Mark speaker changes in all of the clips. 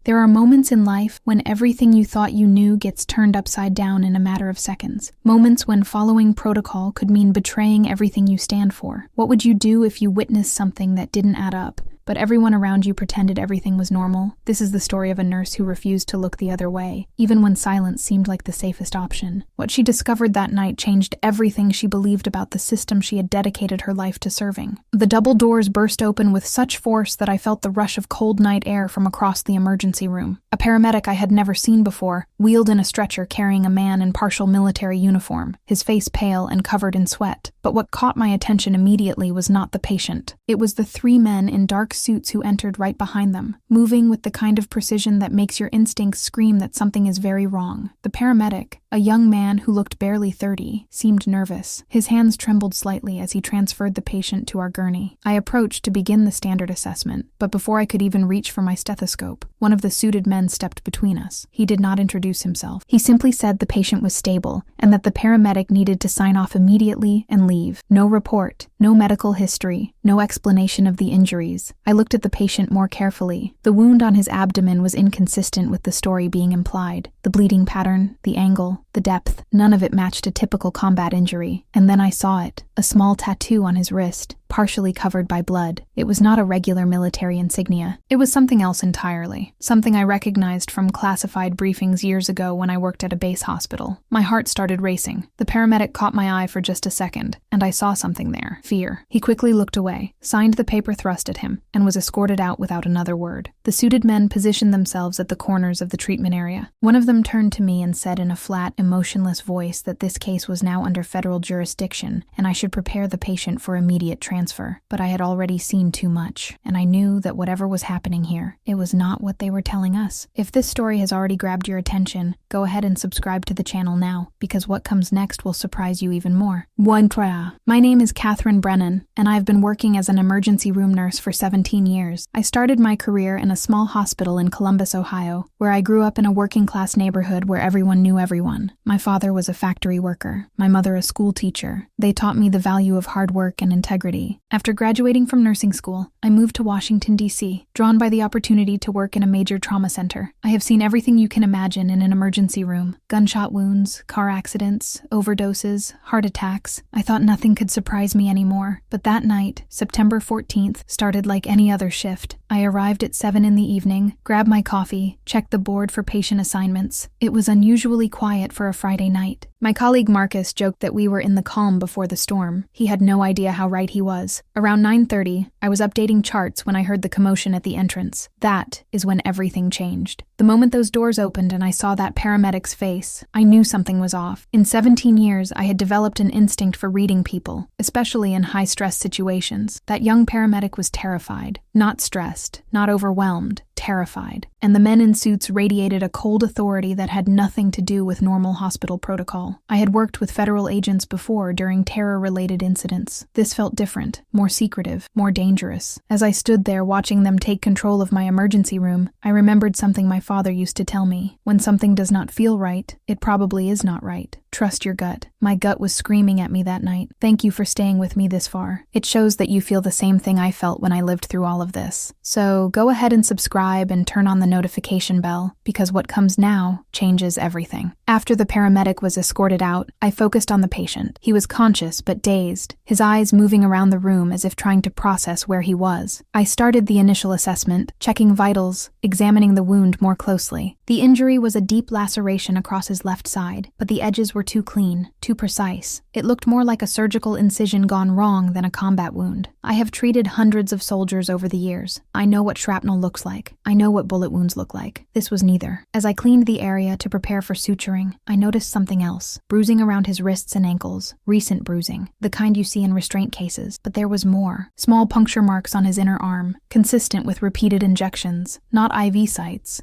Speaker 1: There are moments in life when everything you thought you knew gets turned upside down in a matter of seconds. Moments when following protocol could mean betraying everything you stand for. What would you do if you witnessed something that didn't add up, but everyone around you pretended everything was normal? This is the story of a nurse who refused to look the other way, even when silence seemed like the safest option. What she discovered that night changed everything she believed about the system she had dedicated her life to serving. The double doors burst open with such force that I felt the rush of cold night air from across the emergency room. A paramedic I had never seen before wheeled in a stretcher carrying a man in partial military uniform, his face pale and covered in sweat. But what caught my attention immediately was not the patient. It was the three men in dark suits who entered right behind them, moving with the kind of precision that makes your instincts scream that something is very wrong. The paramedic, a young man who looked barely 30, seemed nervous. His hands trembled slightly as he transferred the patient to our gurney. I approached to begin the standard assessment, but before I could even reach for my stethoscope, one of the suited men stepped between us. He did not introduce himself. He simply said the patient was stable and that the paramedic needed to sign off immediately and leave. No report, no medical history, no explanation of the injuries. I looked at the patient more carefully. The wound on his abdomen was inconsistent with the story being implied. The bleeding pattern, the angle, the depth, none of it matched a typical combat injury. And then I saw it, a small tattoo on his wrist, partially covered by blood. It was not a regular military insignia. It was something else entirely. Something I recognized from classified briefings years ago when I worked at a base hospital. My heart started racing. The paramedic caught my eye for just a second, and I saw something there. Fear. He quickly looked away, signed the paper thrust at him, and was escorted out without another word. The suited men positioned themselves at the corners of the treatment area. One of them turned to me and said in a flat, emotionless voice that this case was now under federal jurisdiction, and I should prepare the patient for immediate transfer. But I had already seen too much, and I knew that whatever was happening here, it was not what they were telling us. If this story has already grabbed your attention, go ahead and subscribe to the channel now, because what comes next will surprise you even more. My name is Catherine Brennan, and I've been working as an emergency room nurse for 17 years. I started my career in a small hospital in Columbus, Ohio, where I grew up in a working-class neighborhood where everyone knew everyone. My father was a factory worker, my mother a school teacher. They taught me the value of hard work and integrity. After graduating from nursing school, I moved to Washington, D.C., drawn by the opportunity to work in a major trauma center. I have seen everything you can imagine in an emergency room: gunshot wounds, car accidents, overdoses, heart attacks. I thought nothing could surprise me anymore. But that night, September 14th, started like any other shift. I arrived at 7 in the evening, grabbed my coffee, checked the board for patient assignments. It was unusually quiet for a Friday night. My colleague Marcus joked that we were in the calm before the storm. He had no idea how right he was. Around 9:30, I was updating charts when I heard the commotion at the entrance. That is when everything changed. The moment those doors opened and I saw that paramedic's face, I knew something was off. In 17 years, I had developed an instinct for reading people, especially in high-stress situations. That young paramedic was terrified. Not stressed, not overwhelmed, terrified. And the men in suits radiated a cold authority that had nothing to do with normal hospital protocol. I had worked with federal agents before during terror-related incidents. This felt different, more secretive, more dangerous. As I stood there watching them take control of my emergency room, I remembered something my father used to tell me. When something does not feel right, it probably is not right. Trust your gut. My gut was screaming at me that night. Thank you for staying with me this far. It shows that you feel the same thing I felt when I lived through all of this. So go ahead and subscribe and turn on the notification bell, because what comes now changes everything. After the paramedic was escorted out, I focused on the patient. He was conscious but dazed, his eyes moving around the room as if trying to process where he was. I started the initial assessment, checking vitals, examining the wound more closely. The injury was a deep laceration across his left side, but the edges were too clean, too precise. It looked more like a surgical incision gone wrong than a combat wound. I have treated hundreds of soldiers over the years. I know what shrapnel looks like. I know what bullet wounds look like. This was neither. As I cleaned the area to prepare for suturing, I noticed something else. Bruising around his wrists and ankles. Recent bruising. The kind you see in restraint cases. But there was more. Small puncture marks on his inner arm, consistent with repeated injections, not IV sites.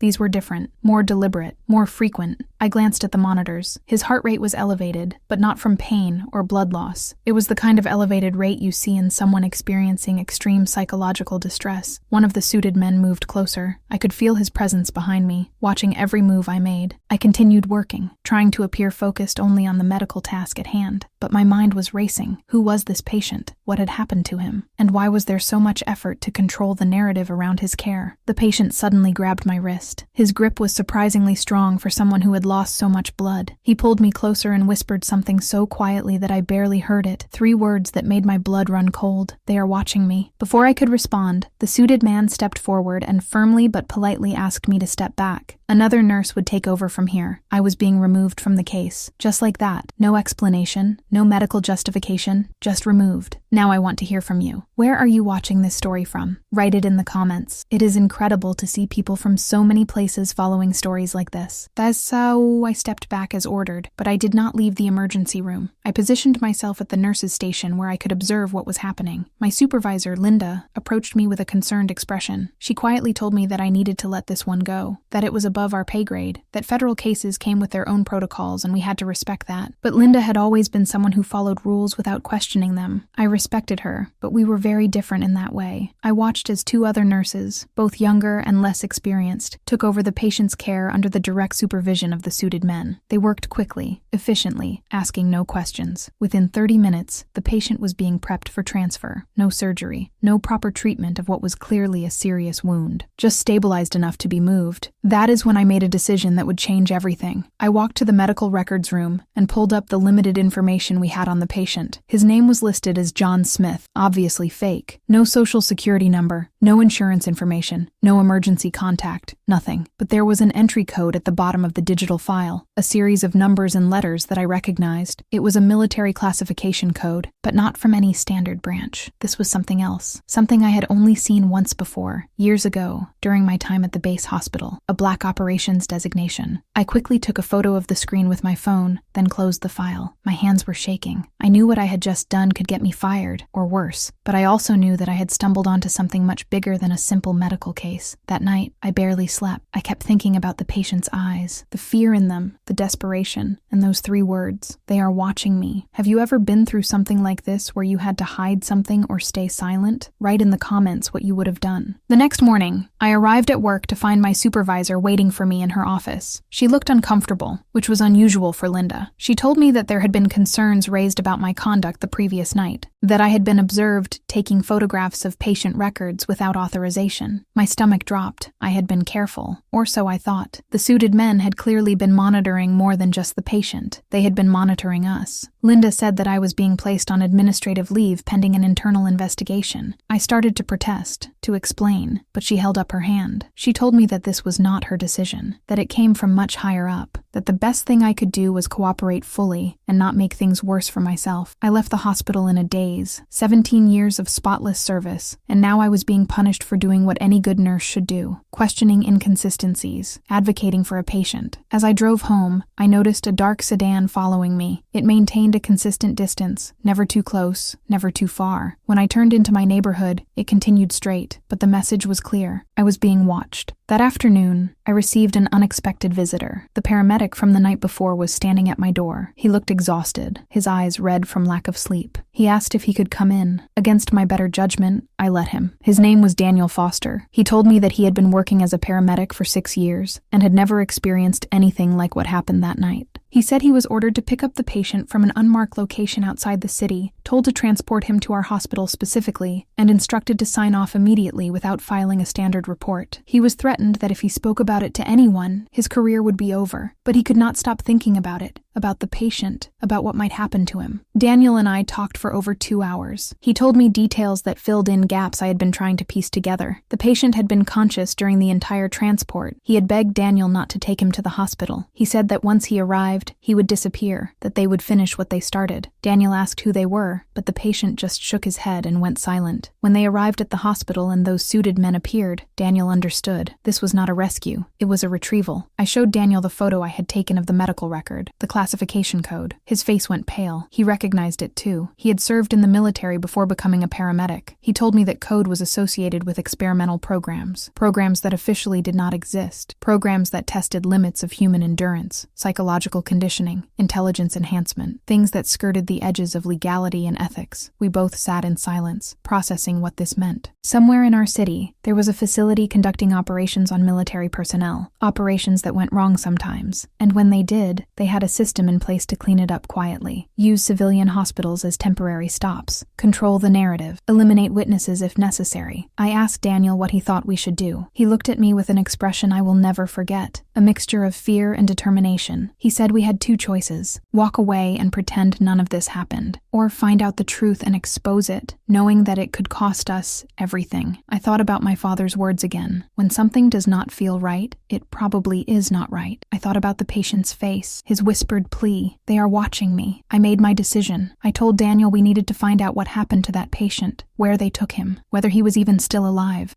Speaker 1: These were different, more deliberate, more frequent. I glanced at the monitors. His heart rate was elevated, but not from pain or blood loss. It was the kind of elevated rate you see in someone experiencing extreme psychological distress. One of the suited men moved closer. I could feel his presence behind me, watching every move I made. I continued working, trying to appear focused only on the medical task at hand. But my mind was racing. Who was this patient? What had happened to him? And why was there so much effort to control the narrative around his care? The patient suddenly grabbed my wrist. His grip was surprisingly strong for someone who had lost so much blood. He pulled me closer and whispered something so quietly that I barely heard it. 3 words that made my blood run cold. "They are watching me." Before I could respond, the suited man stepped forward and firmly but politely asked me to step back. Another nurse would take over from here. I was being removed from the case. Just like that. No explanation, no medical justification, just removed. Now I want to hear from you. Where are you watching this story from? Write it in the comments. It is incredible to see people from so many places following stories like this. That's how I stepped back as ordered, but I did not leave the emergency room. I positioned myself at the nurse's station where I could observe what was happening. My supervisor, Linda, approached me with a concerned expression. She quietly told me that I needed to let this one go, that it was above our pay grade, that federal cases came with their own protocols and we had to respect that. But Linda had always been someone who followed rules without questioning them. I respected her, but we were very different in that way. I watched as 2 other nurses, both younger and less experienced, took over the patient's care under the direct supervision of the suited men. They worked quickly, efficiently, asking no questions. Within 30 minutes, the patient was being prepped for transfer. No surgery, no proper treatment of what was clearly a serious wound, just stabilized enough to be moved. That is when I made a decision that would change everything. I walked to the medical records room and pulled up the limited information we had on the patient. His name was listed as John Smith, obviously fake. No social security number, no insurance information, no emergency contact, nothing. But there was an entry code at the bottom of the digital file, a series of numbers and letters that I recognized. It was a military classification code, but not from any standard branch. This was something else, something I had only seen once before, years ago, during my time at the base hospital, a black operations designation. I quickly took a photo of the screen with my phone, then closed the file. My hands were shaking. I knew what I had just done could get me fired, or worse, but I also knew that I had stumbled onto something much bigger than a simple medical case. That night, I barely slept. I kept thinking about the patient's eyes, the fear in them, the desperation, and those 3 words. They are watching me. Have you ever been through something like this where you had to hide something or stay silent? Write in the comments what you would have done. The next morning, I arrived at work to find my supervisor waiting for me in her office. She looked uncomfortable, which was unusual for Linda. She told me that there had been concerns raised about my conduct the previous night, that I had been observed taking photographs of patient records without authorization. My stomach dropped. I had been careful, or so I thought. The suited men had clearly been monitoring more than just the patient. They had been monitoring us. Linda said that I was being placed on administrative leave pending an internal investigation. I started to protest, to explain, but she held up her hand. She told me that this was not her decision, that it came from much higher up, that the best thing I could do was cooperate fully and not make things worse for myself. I left the hospital in a daze, 17 years of spotless service, and now I was being punished for doing what any good nurse should do, questioning inconsistencies, advocating for a patient. As I drove home, I noticed a dark sedan following me. It maintained a consistent distance, never too close, never too far. When I turned into my neighborhood, it continued straight, but the message was clear. I was being watched. That afternoon, I received an unexpected visitor. The paramedic from the night before was standing at my door. He looked exhausted, his eyes red from lack of sleep. He asked if he could come in. Against my better judgment, I let him. His name was Daniel Foster. He told me that he had been working as a paramedic for 6 years and had never experienced anything like what happened that night. He said he was ordered to pick up the patient from an unmarked location outside the city, told to transport him to our hospital specifically, and instructed to sign off immediately without filing a standard report. He was threatened that if he spoke about it to anyone, his career would be over, but he could not stop thinking about it, about the patient, about what might happen to him. Daniel and I talked for over 2 hours. He told me details that filled in gaps I had been trying to piece together. The patient had been conscious during the entire transport. He had begged Daniel not to take him to the hospital. He said that once he arrived, arrived, he would disappear, that they would finish what they started. Daniel asked who they were, but the patient just shook his head and went silent. When they arrived at the hospital and those suited men appeared, Daniel understood. This was not a rescue, it was a retrieval. I showed Daniel the photo I had taken of the medical record, the classification code. His face went pale. He recognized it too. He had served in the military before becoming a paramedic. He told me that code was associated with experimental programs that officially did not exist, programs that tested limits of human endurance, psychological conditioning, intelligence enhancement, things that skirted the edges of legality and ethics. We both sat in silence, processing what this meant. Somewhere in our city, there was a facility conducting operations on military personnel, operations that went wrong sometimes, and when they did, they had a system in place to clean it up quietly, use civilian hospitals as temporary stops, control the narrative, eliminate witnesses if necessary. I asked Daniel what he thought we should do. He looked at me with an expression I will never forget, a mixture of fear and determination. He said we had two choices: walk away and pretend none of this happened, or find out the truth and expose it, knowing that it could cost us everything. I thought about my father's words again. When something does not feel right, it probably is not right. I thought about the patient's face, his whispered plea, "They are watching me." I made my decision. I told Daniel we needed to find out what happened to that patient, where they took him, whether he was even still alive.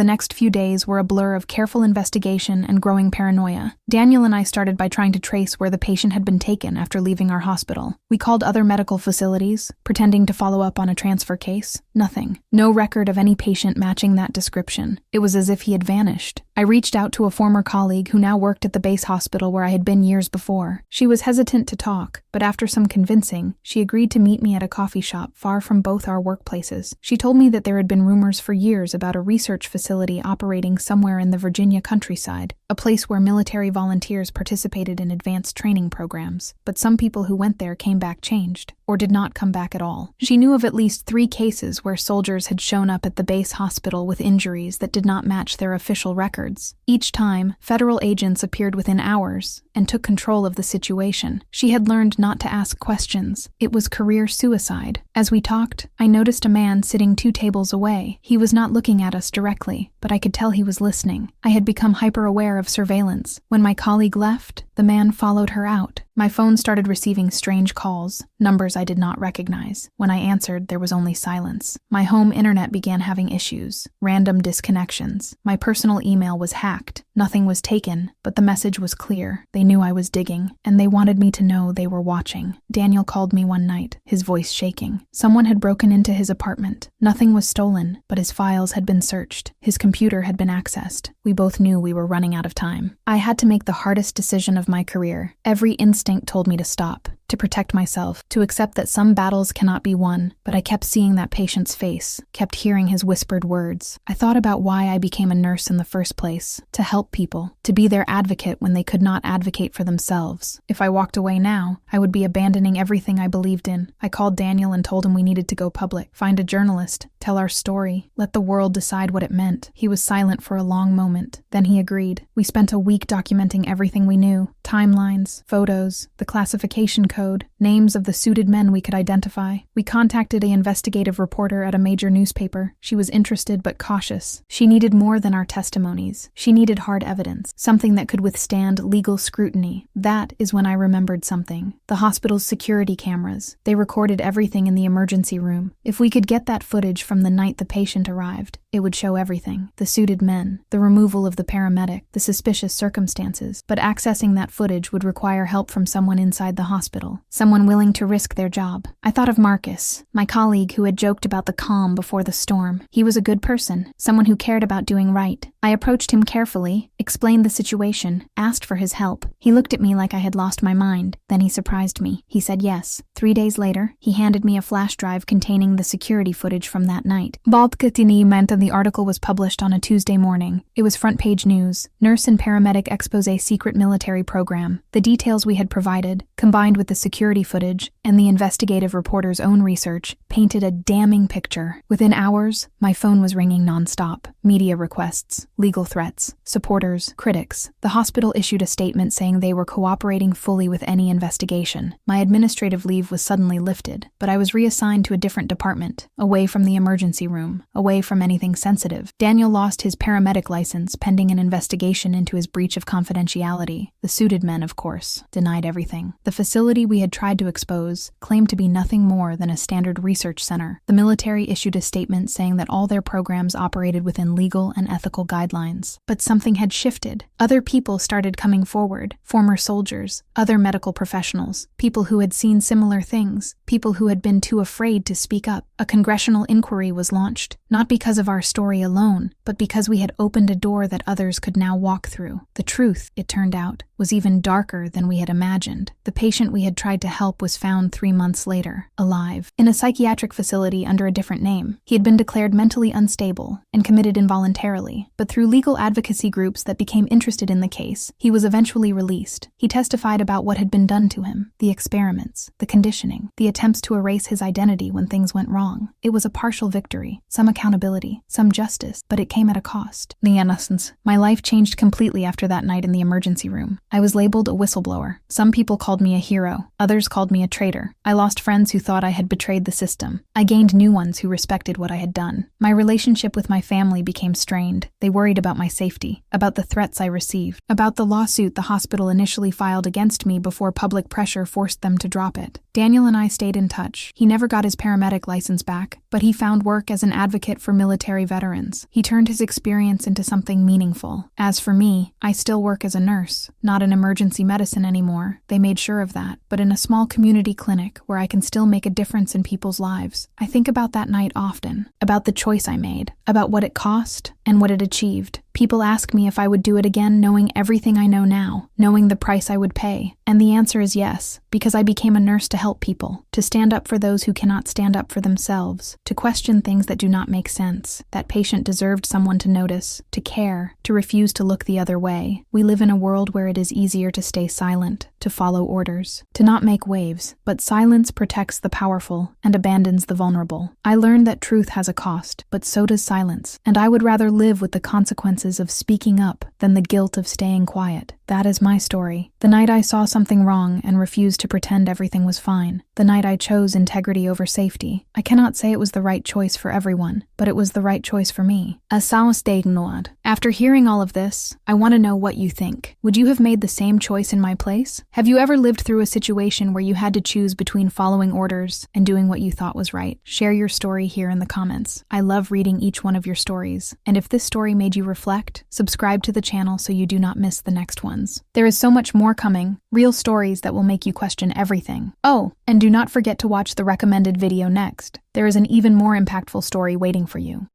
Speaker 1: The next few days were a blur of careful investigation and growing paranoia. Daniel and I started by trying to trace where the patient had been taken after leaving our hospital. We called other medical facilities, pretending to follow up on a transfer case. Nothing. No record of any patient matching that description. It was as if he had vanished. I reached out to a former colleague who now worked at the base hospital where I had been years before. She was hesitant to talk, but after some convincing, she agreed to meet me at a coffee shop far from both our workplaces. She told me that there had been rumors for years about a research facility operating somewhere in the Virginia countryside, a place where military volunteers participated in advanced training programs, but some people who went there came back changed, or did not come back at all. She knew of at least 3 cases where soldiers had shown up at the base hospital with injuries that did not match their official records. Each time, federal agents appeared within hours and took control of the situation. She had learned not to ask questions. It was career suicide. As we talked, I noticed a man sitting 2 tables away. He was not looking at us directly, but I could tell he was listening. I had become hyper-aware of surveillance. When my colleague left, the man followed her out. My phone started receiving strange calls, numbers I did not recognize. When I answered, there was only silence. My home internet began having issues, random disconnections. My personal email was hacked. Nothing was taken, but the message was clear. They knew I was digging, and they wanted me to know they were watching. Daniel called me one night, his voice shaking. Someone had broken into his apartment. Nothing was stolen, but his files had been searched. His computer had been accessed. We both knew we were running out of time. I had to make the hardest decision of my career. Every instinct told me to stop, to protect myself, to accept that some battles cannot be won, but I kept seeing that patient's face, kept hearing his whispered words. I thought about why I became a nurse in the first place, to help people, to be their advocate when they could not advocate for themselves. If I walked away now, I would be abandoning everything I believed in. I called Daniel and told him we needed to go public, find a journalist, tell our story, let the world decide what it meant. He was silent for a long moment. Then he agreed. We spent a week documenting everything we knew, timelines, photos, the classification code, names of the suited men we could identify. We contacted an investigative reporter at a major newspaper. She was interested but cautious. She needed more than our testimonies. She needed hard evidence, something that could withstand legal scrutiny. That is when I remembered something. The hospital's security cameras. They recorded everything in the emergency room. If we could get that footage from the night the patient arrived, it would show everything. The suited men, the removal of the paramedic, the suspicious circumstances. But accessing that footage would require help from someone inside the hospital, someone willing to risk their job. I thought of Marcus, my colleague who had joked about the calm before the storm. He was a good person, someone who cared about doing right. I approached him carefully, explained the situation, asked for his help. He looked at me like I had lost my mind. Then he surprised me. He said yes. 3 days later, he handed me a flash drive containing the security footage from that night. Baltkatini meant the article was published on a Tuesday morning. It was front-page news. Nurse and paramedic expose secret military program. The details we had provided, combined with the security footage and the investigative reporter's own research, painted a damning picture. Within hours, my phone was ringing nonstop. Media requests, legal threats, supporters, critics. The hospital issued a statement saying they were cooperating fully with any investigation. My administrative leave was suddenly lifted, but I was reassigned to a different department, away from the emergency room, away from anything sensitive. Daniel lost his paramedic license pending an investigation into his breach of confidentiality. The suited men, of course, denied everything. The facility we had tried to expose claimed to be nothing more than a standard research center. The military issued a statement saying that all their programs operated within legal and ethical guidelines. But something had shifted. Other people started coming forward, former soldiers, other medical professionals, people who had seen similar things, people who had been too afraid to speak up. A congressional inquiry was launched, not because of our story alone, but because we had opened a door that others could now walk through. The truth, it turned out, was even darker than we had imagined. The patient we had tried to help was found 3 months later, alive, in a psychiatric facility under a different name. He had been declared mentally unstable and committed involuntarily, but through legal advocacy groups that became interested in the case, he was eventually released. He testified about what had been done to him, the experiments, the conditioning, the attempts to erase his identity when things went wrong. It was a partial victory, some accountability, some justice, but it came at a cost. The innocence. My life changed completely after that night in the emergency room. I was labeled a whistleblower. Some people called me a hero, others called me a traitor. I lost friends who thought I had betrayed the system. I gained new ones who respected what I had done. My relationship with my family became strained. They worried about my safety, about the threats I received, about the lawsuit the hospital initially filed against me before public pressure forced them to drop it. Daniel and I stayed in touch. He never got his paramedic license back, but he found work as an advocate for military veterans. He turned his experience into something meaningful. As for me, I still work as a nurse, not in emergency medicine anymore. They made sure of that, but in a small community clinic where I can still make a difference in people's lives. I think about that night often, about the choice I made, about what it cost and what it achieved. People ask me if I would do it again knowing everything I know now, knowing the price I would pay. And the answer is yes, because I became a nurse to help people, to stand up for those who cannot stand up for themselves, to question things that do not make sense. That patient deserved someone to notice, to care, to refuse to look the other way. We live in a world where it is easier to stay silent, to follow orders, to not make waves, but silence protects the powerful and abandons the vulnerable. I learned that truth has a cost, but so does silence, and I would rather live with the consequences of speaking up than the guilt of staying quiet. That is my story. The night I saw something wrong and refused to pretend everything was fine. The night I chose integrity over safety. I cannot say it was the right choice for everyone, but it was the right choice for me. After hearing all of this, I want to know what you think. Would you have made the same choice in my place? Have you ever lived through a situation where you had to choose between following orders and doing what you thought was right? Share your story here in the comments. I love reading each one of your stories. And if this story made you reflect, subscribe to the channel so you do not miss the next ones. There is so much more coming, real stories that will make you question everything. Oh, and do not forget to watch the recommended video next. There is an even more impactful story waiting for you.